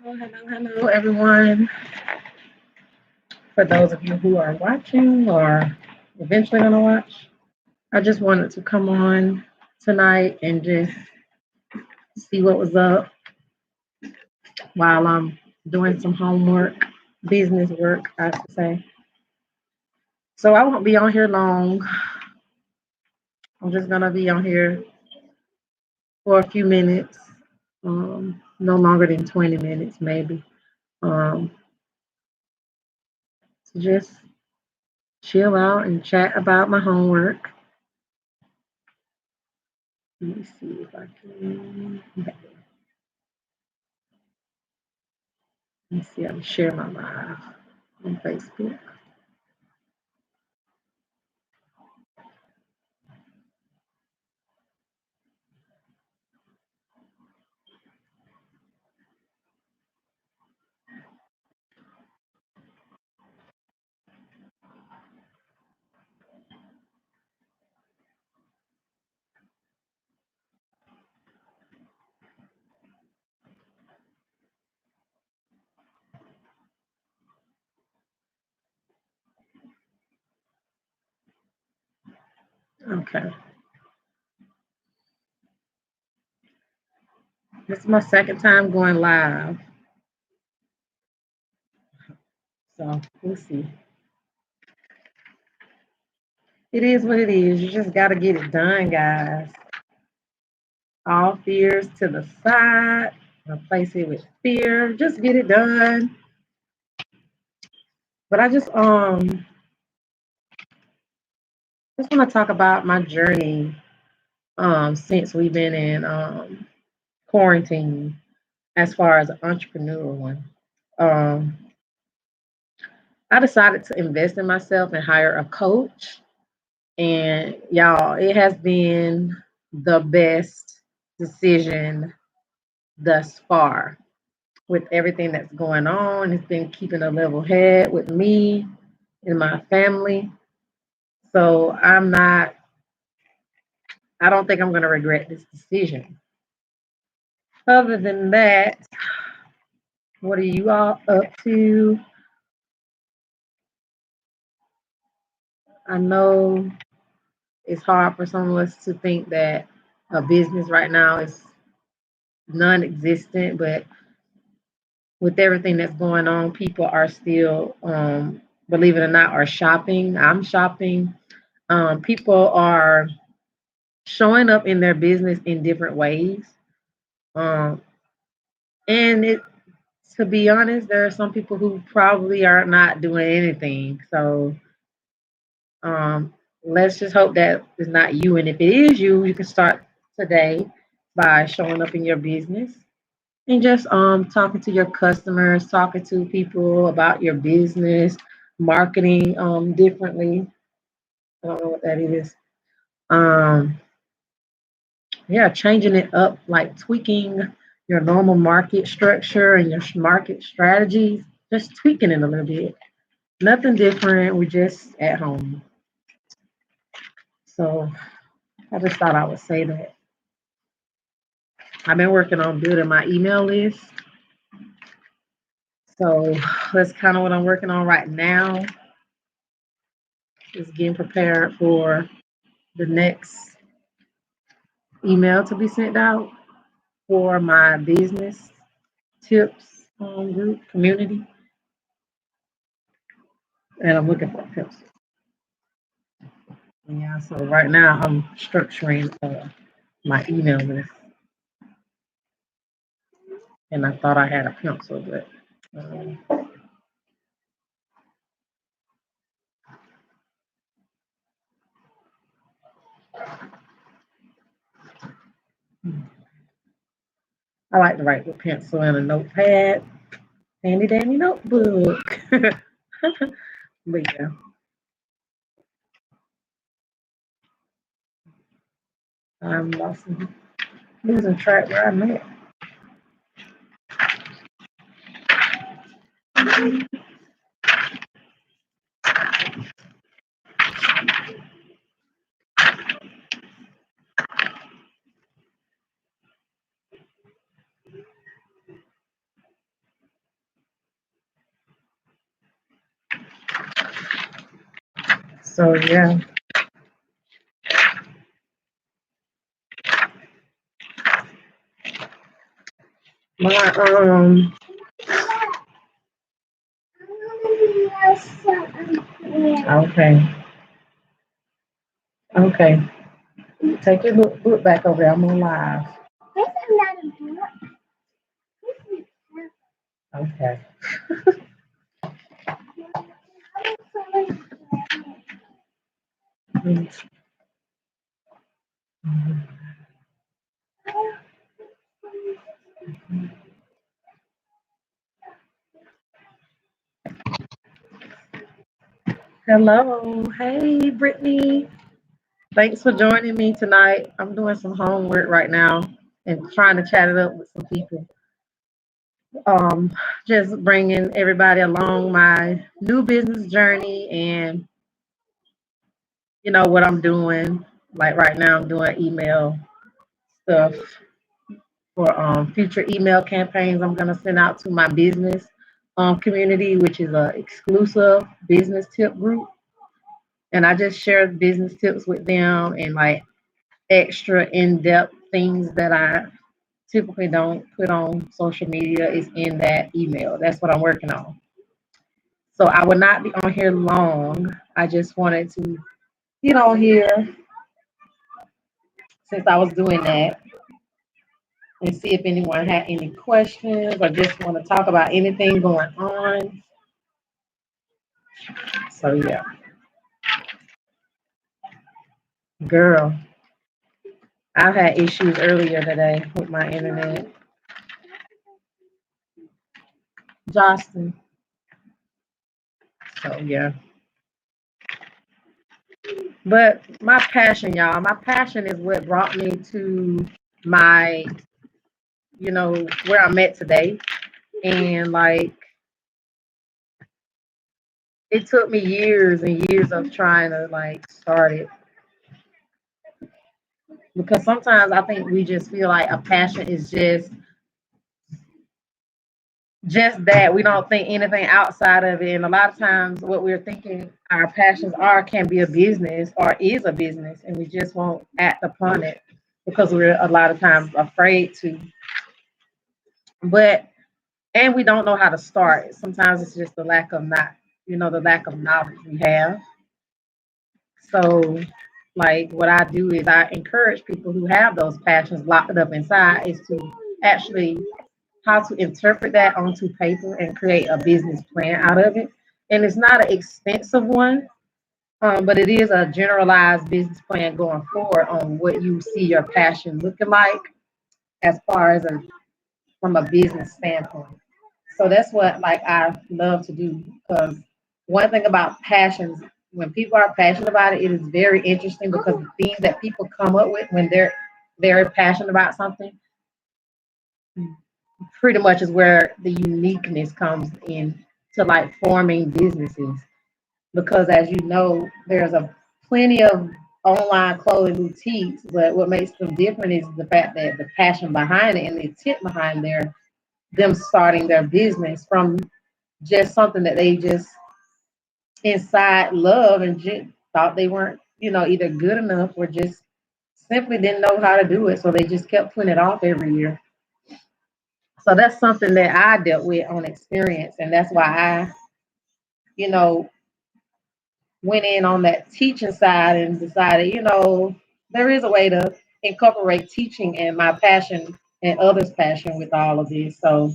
Hello, everyone. For those of you who are watching or eventually going to watch, I just wanted to come on tonight and just see what was up while I'm doing some homework, business work, I should say. So I won't be on here long. I'm just going to be on here for a few minutes, no longer than 20 minutes, maybe, um, to just chill out and chat about my homework. Let me see if I can. Okay. Let me see. I can share my live on Facebook. Okay. This is my second time going live. So we'll see. It is what it is. You just got to get it done, guys. All fears to the side. Replace it with fear. Just get it done. But I just want to talk about my journey since we've been in quarantine as far as an entrepreneur one. Um, I decided to invest in myself and hire a coach. And y'all, it has been the best decision thus far with everything that's going on. It's been keeping a level head with me and my family. So I don't think I'm going to regret this decision. Other than that, what are you all up to? I know it's hard for some of us to think that a business right now is non-existent, but with everything that's going on, people are still, believe it or not, are shopping. I'm shopping. People are showing up in their business in different ways. Um, and to be honest, there are some people who probably are not doing anything. So um, let's just hope that it's not you. And if it is you, you can start today by showing up in your business and just talking to your customers, talking to people about your business, marketing differently. I don't know what that is. Um, yeah, changing it up, like tweaking your normal market structure and your market strategies, just tweaking it a little bit. Nothing different. We're just at home. So I just thought I would say that. I've been working on building my email list. So that's kind of what I'm working on right now. Is getting prepared for the next email to be sent out for my business tips group community. And I'm looking for a pencil. Yeah, so right now I'm structuring my email list, and I thought I had a pencil, but um, I like to write with pencil and a notepad, handy dandy notebook. But yeah, I'm losing track where I'm at. So yeah, my okay, okay. Take your book back over there. I'm on live. Okay. Hello. Hey, Brittany. Thanks for joining me tonight. I'm doing some homework right now and trying to chat it up with some people. Um, just bringing everybody along my new business journey and what I'm doing. Like right now, I'm doing email stuff for future email campaigns I'm gonna send out to my business community, which is a exclusive business tip group. And I just share business tips with them and like extra in-depth things that I typically don't put on social media is in that email. That's what I'm working on. So I will not be on here long. I just wanted to get on here since I was doing that and see if anyone had any questions or just want to talk about anything going on. So yeah, girl, I've had issues earlier today with my internet. Justin. So yeah. But my passion, y'all, my passion is what brought me to my, where I'm at today. And like it took me years and years of trying to like start it because sometimes I think we just feel like a passion is just that. We don't think anything outside of it. And a lot of times what we're thinking our passions are can be a business or is a business and we just won't act upon it because we're a lot of times afraid to. But and we don't know how to start. Sometimes it's just the lack of the lack of knowledge we have. So, like, what I do is I encourage people who have those passions locked up inside is to actually how to interpret that onto paper and create a business plan out of it. And it's not an expensive one, but it is a generalized business plan going forward on what you see your passion looking like as far as from a business standpoint. So that's what like I love to do because one thing about passions, when people are passionate about it, it is very interesting because the things that people come up with when they're very passionate about something pretty much is where the uniqueness comes in to like forming businesses. Because as you know, there's a plenty of online clothing boutiques, but what makes them different is the fact that the passion behind it and the intent behind them starting their business from just something that they just inside love and just thought they weren't, either good enough or just simply didn't know how to do it. So they just kept putting it off every year. So that's something that I dealt with on experience. And that's why you know, went in on that teaching side and decided, there is a way to incorporate teaching and my passion and others' passion with all of this. So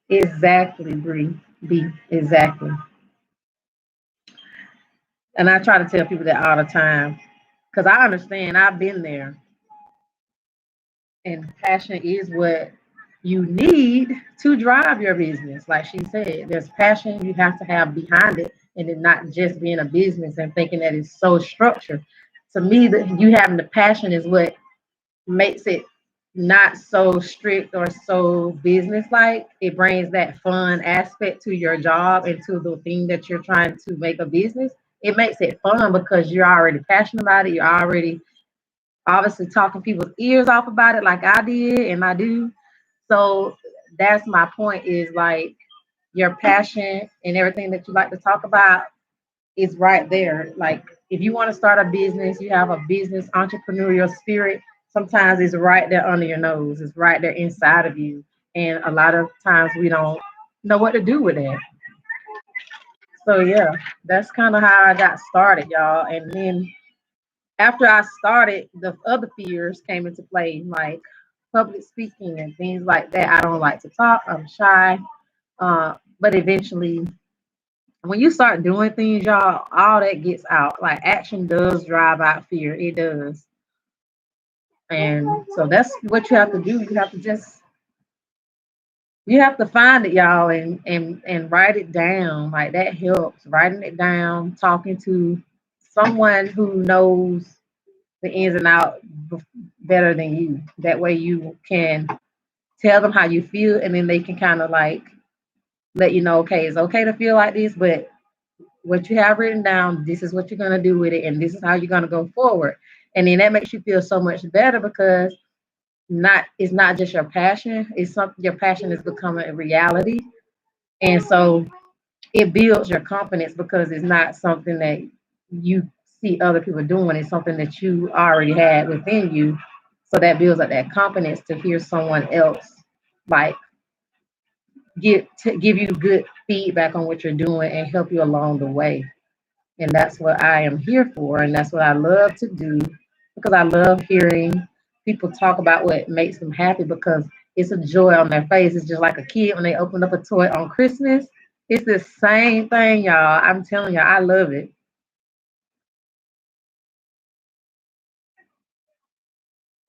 exactly, Bree. B. Exactly. And I try to tell people that all the time because I understand I've been there. And passion is what you need to drive your business. Like she said, there's passion you have to have behind it, and it not just being a business and thinking that it's so structured. To me, that you having the passion is what makes it not so strict or so business like. It brings that fun aspect to your job and to the thing that you're trying to make a business. It makes it fun because you're already passionate about it. You're already obviously talking people's ears off about it like I did and I do. So that's my point is like your passion and everything that you like to talk about is right there. Like if you want to start a business, you have a business entrepreneurial spirit. Sometimes it's right there under your nose. It's right there inside of you. And a lot of times we don't know what to do with it. So yeah, that's kind of how I got started, y'all. And then after I started, the other fears came into play, like public speaking and things like that. I don't like to talk. I'm shy. But eventually, when you start doing things, y'all, all that gets out. Like action does drive out fear. It does. And so that's what you have to do. You have to find it, y'all, and write it down. Like that helps. Writing it down, talking to someone who knows the ins and outs better than you. That way you can tell them how you feel, and then they can kind of like let you know, okay, it's okay to feel like this, but what you have written down, this is what you're going to do with it, and this is how you're going to go forward. And then that makes you feel so much better because not it's not just your passion, it's something your passion is becoming a reality. And so it builds your confidence because it's not something that you see other people doing, it's something that you already had within you. So that builds up that confidence to hear someone else like give you good feedback on what you're doing and help you along the way. And that's what I am here for. And that's what I love to do because I love hearing people talk about what makes them happy because it's a joy on their face. It's just like a kid when they open up a toy on Christmas. It's the same thing, y'all. I'm telling you, I love it.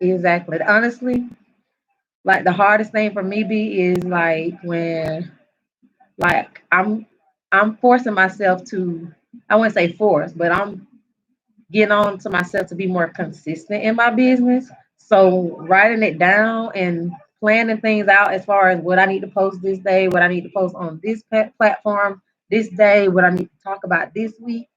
Exactly. Honestly, like the hardest thing for me be is like when like I'm forcing myself to I wouldn't say force, but I'm getting on to myself to be more consistent in my business. So writing it down and planning things out as far as what I need to post this day, what I need to post on this platform this day, what I need to talk about this week.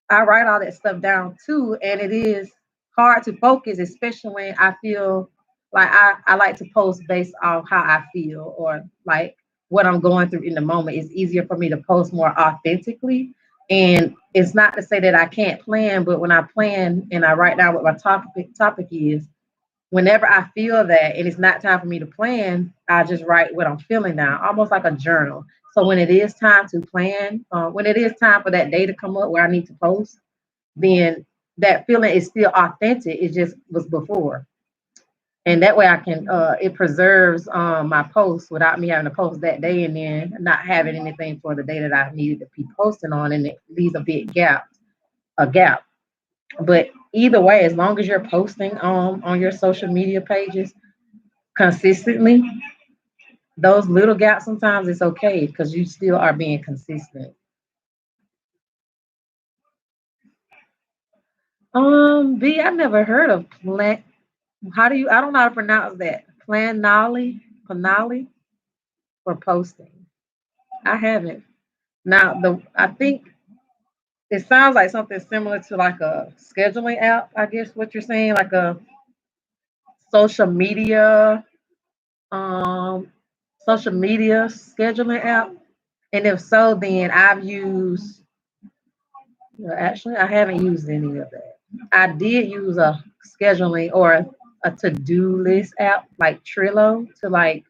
I write all that stuff down too, and it is hard to focus, especially when I feel like I like to post based off how I feel or like what I'm going through in the moment. It's easier for me to post more authentically. And it's not to say that I can't plan, but when I plan and I write down what my topic is, whenever I feel that and it's not time for me to plan, I just write what I'm feeling down, almost like a journal. So when it is time to plan, when it is time for that day to come up where I need to post, then that feeling is still authentic. It just was before. And that way I can it preserves my post without me having to post that day and then not having anything for the day that I needed to be posting on and it leaves a big gap. But either way, as long as you're posting on your social media pages consistently, those little gaps sometimes it's okay because you still are being consistent. B, I never heard of plant. How do you? I don't know how to pronounce that. Planali for posting. I haven't. Now I think it sounds like something similar to like a scheduling app. I guess what you're saying, like a social media, um, social media scheduling app. And if so, then I've used. Well, actually, I haven't used any of that. I did use a scheduling or a to-do list app like Trello to like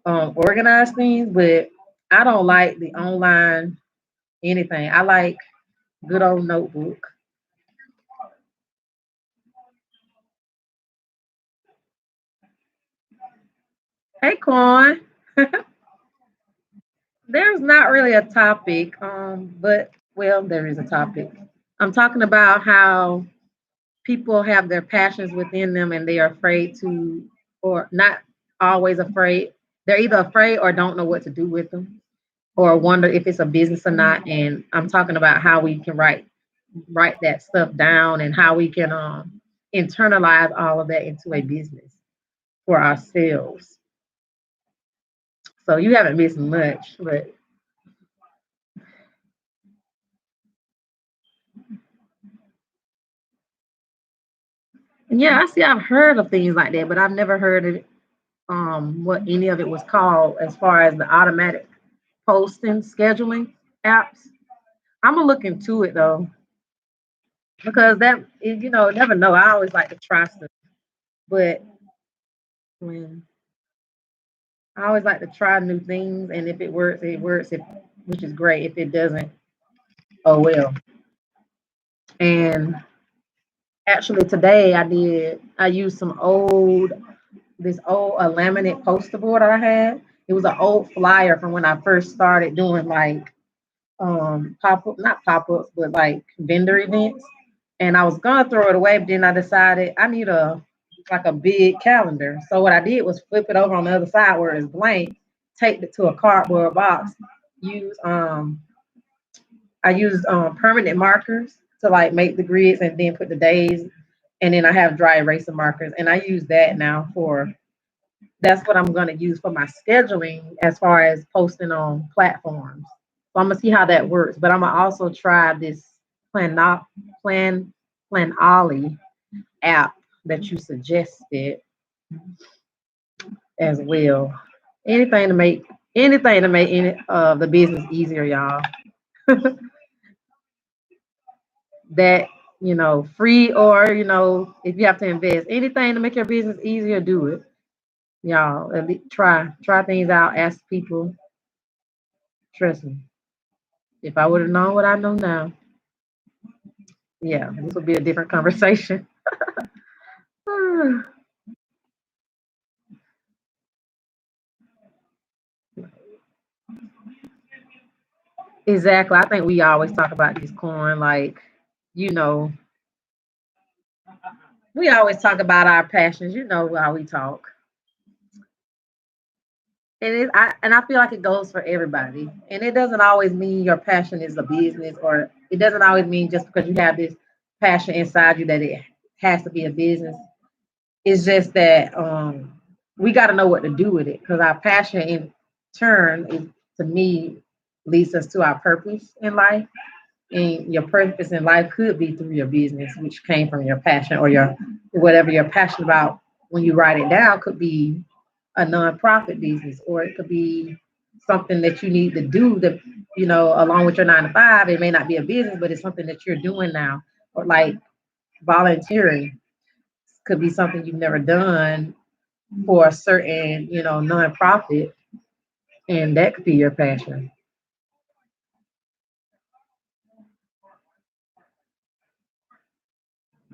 organize things, but I don't like the online anything. I like good old notebook. Hey, Quan. There's not really a topic, but well, there is a topic. I'm talking about how people have their passions within them and they are afraid to, or not always afraid. They're either afraid or don't know what to do with them, or wonder if it's a business or not. And I'm talking about how we can write that stuff down and how we can internalize all of that into a business for ourselves. So you haven't missed much, but yeah, I see. I've heard of things like that, but I've never heard of what any of it was called as far as the automatic posting scheduling apps. I'm gonna look into it though because never know. I always like to try stuff, but when I always like to try new things, and if it works, it works. If which is great. If it doesn't, oh well. And actually, today I used this old laminate poster board I had. It was an old flyer from when I first started doing like pop up not pop ups but like vendor events. And I was gonna throw it away, but then I decided I need a like a big calendar. So what I did was flip it over on the other side where it's blank, taped it to a cardboard box, use I used permanent markers to like make the grids and then put the days, and then I have dry eraser markers, and I use that now for that's what I'm going to use for my scheduling as far as posting on platforms. So I'm gonna see how that works, but I'm gonna also try this plan not plan plan Ollie app that you suggested as well. Anything to make the business easier, y'all. That free or if you have to invest anything to make your business easier, do it, y'all. Try things out, ask people. Trust me, if I would have known what I know now, yeah, this would be a different conversation. Exactly. I think we always talk about this corn, like, you know, we always talk about our passions, how we talk. And I feel like it goes for everybody. And it doesn't always mean your passion is a business, or it doesn't always mean just because you have this passion inside you that it has to be a business. It's just that we got to know what to do with it, because our passion in turn is, to me, leads us to our purpose in life. And your purpose in life could be through your business, which came from your passion, or your whatever you're passionate about. When you write it down, could be a nonprofit business, or it could be something that you need to do that, along with your 9 to 5. It may not be a business, but it's something that you're doing now, or like volunteering could be something you've never done for a certain, nonprofit, and that could be your passion.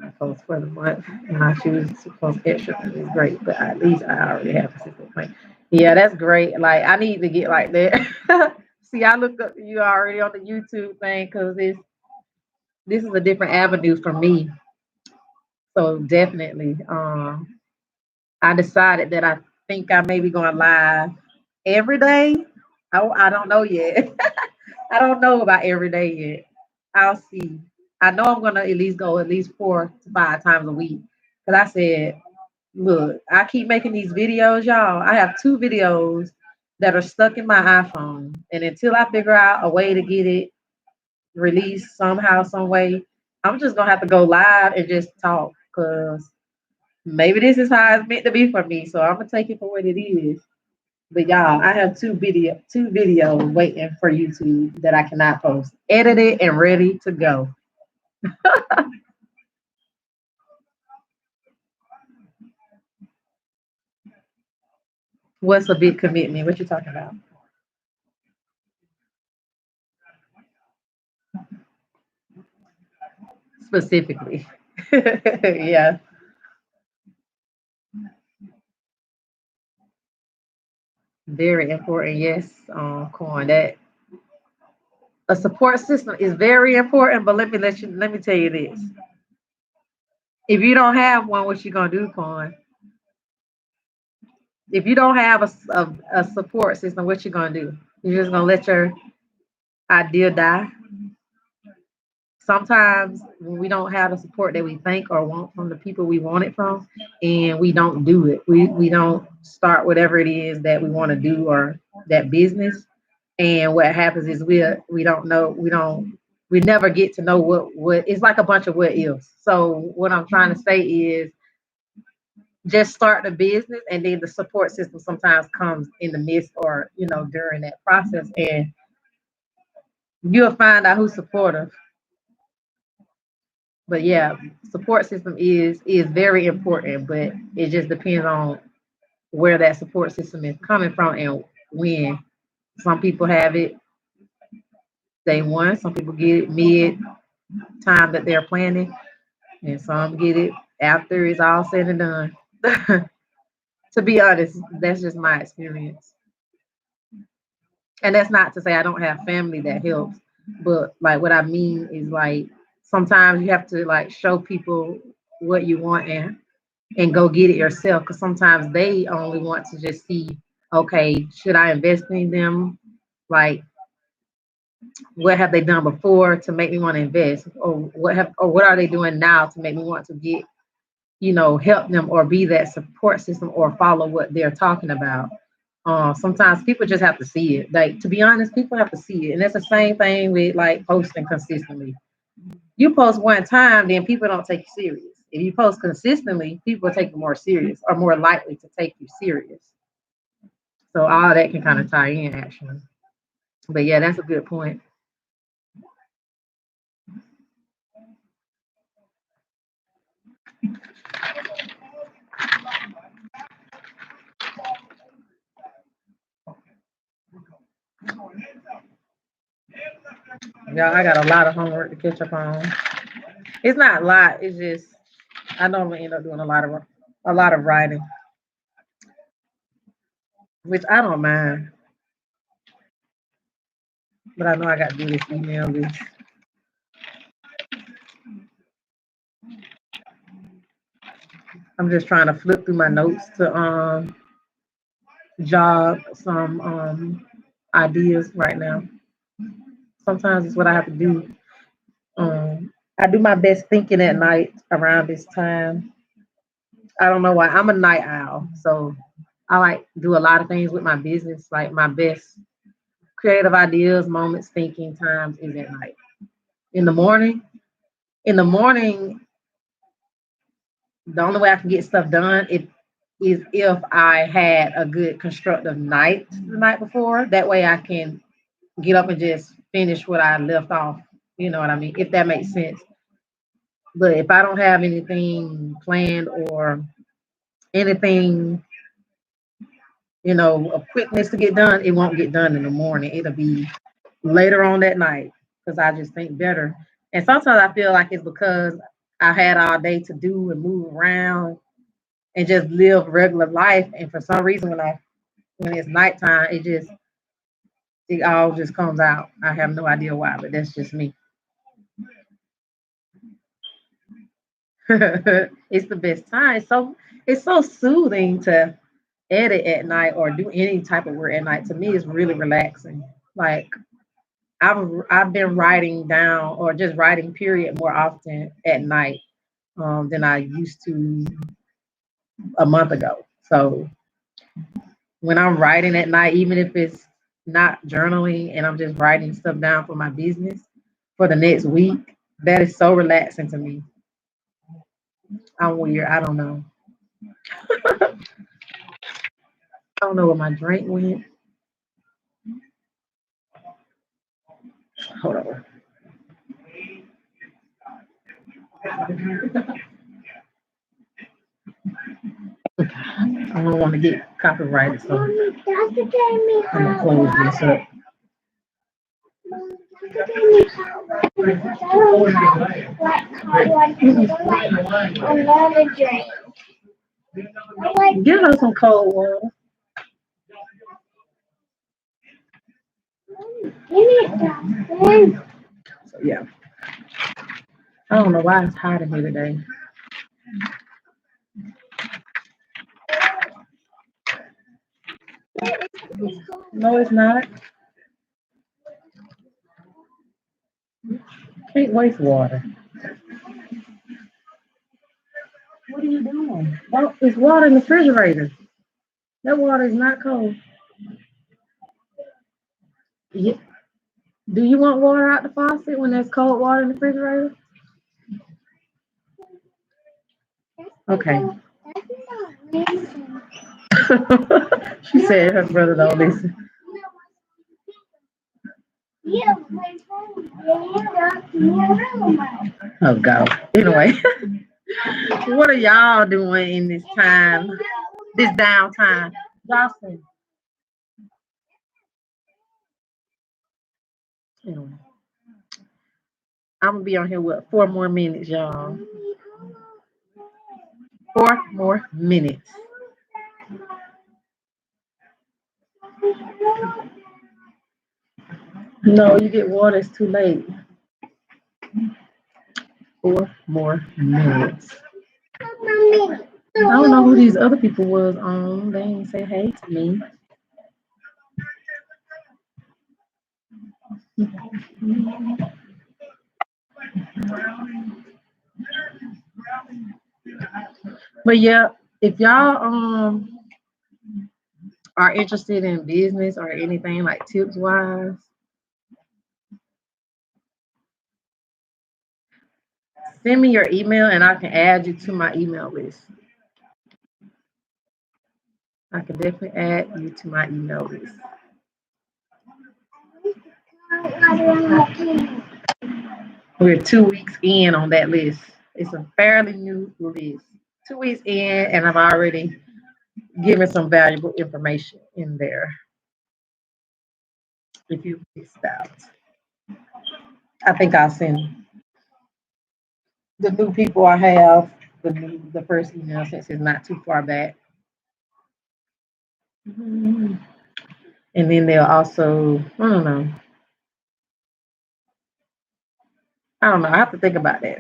I post for the month, and I choose to post extra is great, but at least I already have a consistent plan. Yeah, that's great. Like I need to get like that. See, I looked up you already on the YouTube thing because this is a different avenue for me. So definitely, I decided that I think I may be going live every day. I don't know yet. I don't know about every day yet. I'll see. I know I'm gonna at least go at least 4 to 5 times a week. Cause I said, look, I keep making these videos, y'all. I have 2 videos that are stuck in my iPhone, and until I figure out a way to get it released somehow, some way, I'm just gonna have to go live and just talk. Cause maybe this is how it's meant to be for me. So I'm gonna take it for what it is. But y'all, I have two videos waiting for YouTube that I cannot post, edited and ready to go. What's a big commitment? What you talking about specifically? Yeah, very important. Yes, Corn. That a support system is very important. But let me tell you this: if you don't have one, what you gonna do, Corn? If you don't have a support system, what you gonna do? You're just gonna let your idea die. Sometimes when we don't have the support that we think or want from the people we want it from, and we don't do it, we don't start whatever it is that we want to do, or that business. And what happens is we don't know, we never get to know what it's like, a bunch of what ifs. So what I'm trying to say is, just start the business, and then the support system sometimes comes in the midst or during that process, and you'll find out who's supportive. But yeah, support system is very important, but it just depends on where that support system is coming from and when. Some people have it day one, some people get it mid time that they're planning, and some get it after it's all said and done. To be honest, that's just my experience. And that's not to say I don't have family that helps, but like what I mean is like sometimes you have to like show people what you want and go get it yourself, because sometimes they only want to just see, okay, should I invest in them? Like what have they done before to make me want to invest, or what are they doing now to make me want to get help them or be that support system or follow what they're talking about. Sometimes people just have to see it. Like, to be honest, people have to see it. And that's the same thing with like posting consistently. You post one time, then people don't take you serious. If you post consistently, people take you more serious or more likely to take you serious. So all that can kind of tie in actually. But yeah, that's a good point. Yeah, I got a lot of homework to catch up on. It's not a lot. It's just I normally end up doing a lot of writing, which I don't mind. But I know I got to do this email list. I'm just trying to flip through my notes to jog some ideas right now. Sometimes it's what I have to do. I do my best thinking at night around this time. I don't know why. I'm a night owl, so I like do a lot of things with my business. Like my best creative ideas, moments, thinking times is at night. In the morning, in the morning, the only way I can get stuff done is if I had a good constructive night the night before. That way I can get up and just finish what I left off. You know what I mean? If that makes sense. But if I don't have anything planned or anything, of quickness to get done, it won't get done in the morning. It'll be later on that night because I just think better. And sometimes I feel like it's because I had all day to do and move around and just live regular life. And for some reason, when it's nighttime, it all just comes out. I have no idea why, but that's just me. It's the best time. It's so soothing to edit at night or do any type of work at night. To me, it's really relaxing. Like I've been writing down or just writing period more often at night than I used to a month ago. So when I'm writing at night, even if it's not journaling and I'm just writing stuff down for my business for the next week, that is so relaxing to me. I'm weird. I don't know. I don't know where my drink went. Hold on. I don't want to get copyrighted, so I'm gonna close this up. Give her some cold water. So yeah, I don't know why it's hot in here today. No, it's not. Can't waste water. What are you doing? Oh, it's water in the refrigerator. That water is not cold. Yeah. Do you want water out the faucet when there's cold water in the refrigerator? Okay. She said her brother don't listen. Oh God. Anyway, what are y'all doing in this time? This downtime? Jocelyn. Anyway, I'm gonna be on here with 4 more minutes, y'all. 4 more minutes. No, you get water, it's too late. 4 more minutes. I don't know who these other people was on. They ain't say hey to me. But yeah, if y'all are interested in business or anything like tips wise, send me your email and I can add you to my email list. I can definitely add you to my email list. We're 2 weeks in on that list. It's a fairly new list. 2 weeks in, and I've already given some valuable information in there. If you missed out, I think I'll send the new people I have the first email since it's not too far back. And then they'll also, I don't know. I have to think about that.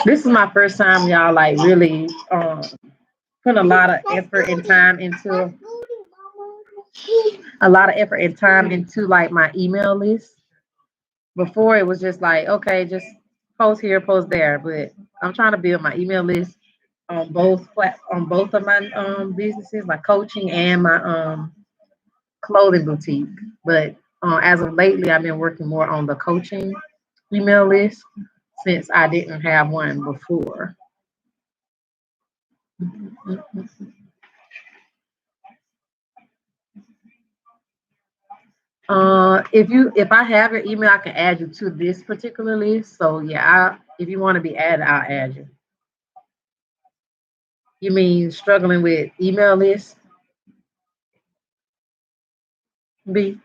This is my first time, y'all, like really putting a lot of effort and time into like my email list. Before it was just like, okay, just post here, post there. But I'm trying to build my email list on both of my businesses, my coaching and my clothing boutique. But as of lately, I've been working more on the coaching email list since I didn't have one before. If I have your email, I can add you to this particular list. So yeah, if you want to be added, I'll add you. You mean struggling with email lists? B.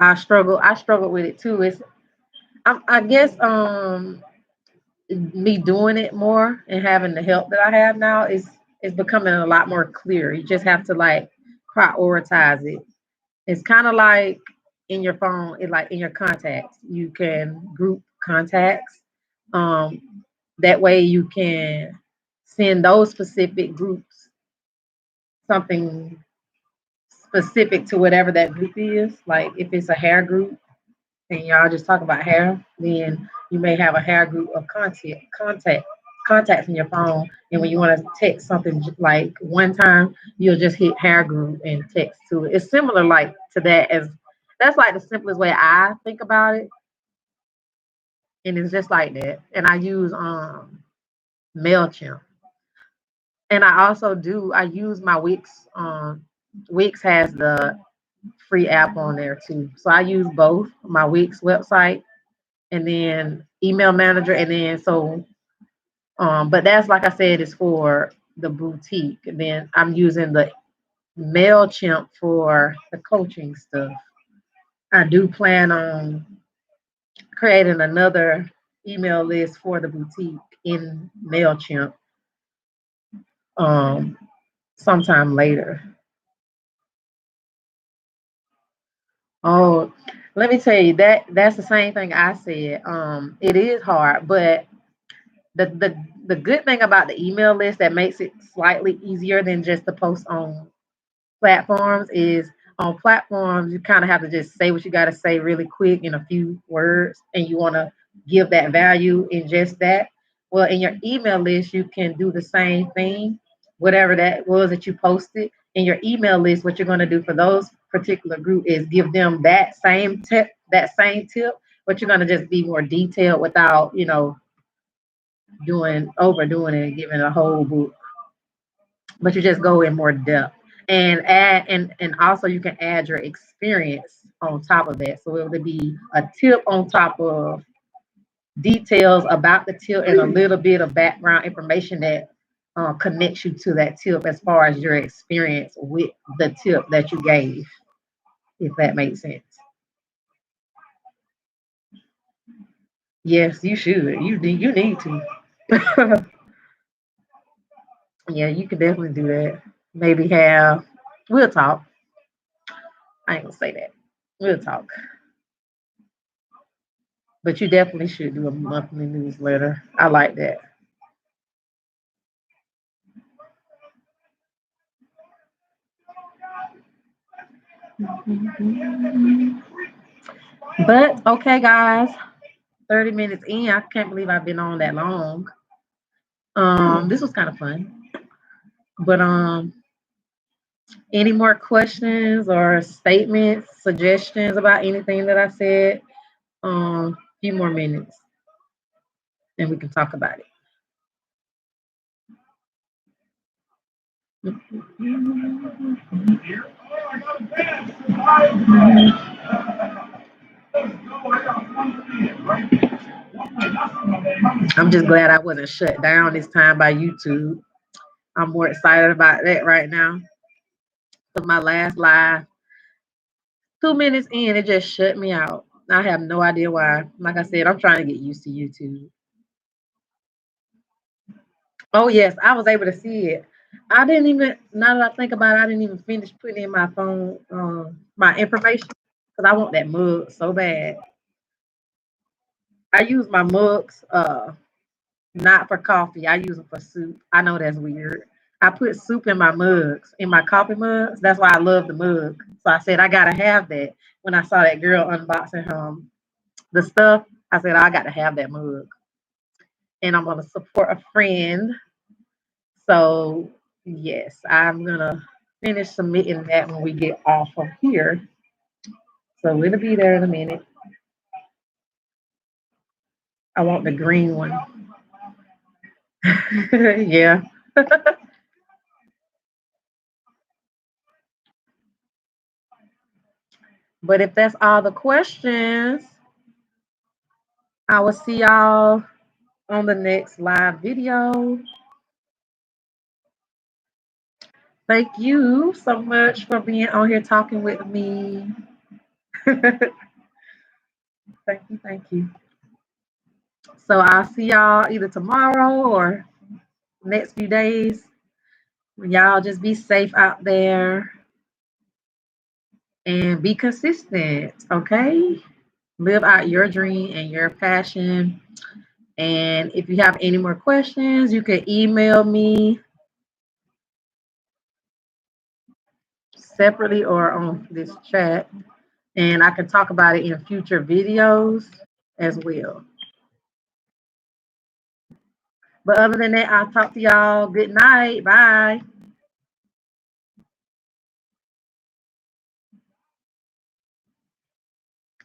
I struggle. I struggle with it too. I guess me doing it more and having the help that I have now is becoming a lot more clear. You just have to like prioritize it. It's kind of like in your phone, it like in your contacts. You can group contacts. That way you can send those specific groups something specific to whatever that group is. Like if it's a hair group and y'all just talk about hair, then you may have a hair group of contacts in your phone. And when you want to text something like one time, you'll just hit hair group and text to it. It's similar like to that as that's like the simplest way I think about it. And it's just like that. And I use MailChimp. And I use my Wix. Wix has the free app on there too. So I use both my Wix website and then email manager and then but that's like I said is for the boutique. And then I'm using the MailChimp for the coaching stuff. I do plan on creating another email list for the boutique in MailChimp um sometime later. Oh, let me tell you that's the same thing I said. It is hard, but the good thing about the email list that makes it slightly easier than just to post on platforms is on platforms you kind of have to just say what you got to say really quick in a few words and you want to give that value in just that. Well, in your email list you can do the same thing, whatever that was that you posted in your email list. What you're going to do for those particular group is give them that same tip but you're gonna just be more detailed without, doing overdoing it and giving a whole book. But you just go in more depth and add and also you can add your experience on top of that. So it would be a tip on top of details about the tip and a little bit of background information that connects you to that tip as far as your experience with the tip that you gave, if that makes sense. Yes, you should. You need to. Yeah, you can definitely do that. Maybe have. We'll talk. I ain't gonna say that. We'll talk. But you definitely should do a monthly newsletter. I like that. But okay, guys, 30 minutes in. I can't believe I've been on that long. This was kind of fun. But any more questions or statements, suggestions about anything that I said? Few more minutes and we can talk about it. I'm just glad I wasn't shut down this time by YouTube. I'm more excited about that right now. Because my last live, 2 minutes in, it just shut me out. I have no idea why. Like I said, I'm trying to get used to YouTube. Oh yes, I was able to see it. I didn't even. Now that I think about it, I didn't even finish putting in my phone, my information because I want that mug so bad. I use my mugs, not for coffee. I use them for soup. I know that's weird. I put soup in my mugs, in my coffee mugs. That's why I love the mug. So I said I gotta have that. When I saw that girl unboxing the stuff, I said I got to have that mug. And I'm gonna support a friend. So yes, I'm gonna finish submitting that when we get off of here. So it'll be there in a minute. I want the green one. Yeah. But if that's all the questions, I will see y'all on the next live video. Thank you so much for being on here talking with me. Thank you, thank you. So I'll see y'all either tomorrow or next few days. Y'all just be safe out there and be consistent, okay? Live out your dream and your passion. And if you have any more questions, you can email me separately or on this chat, and I can talk about it in future videos as well. But other than that, I'll talk to y'all. Good night. Bye.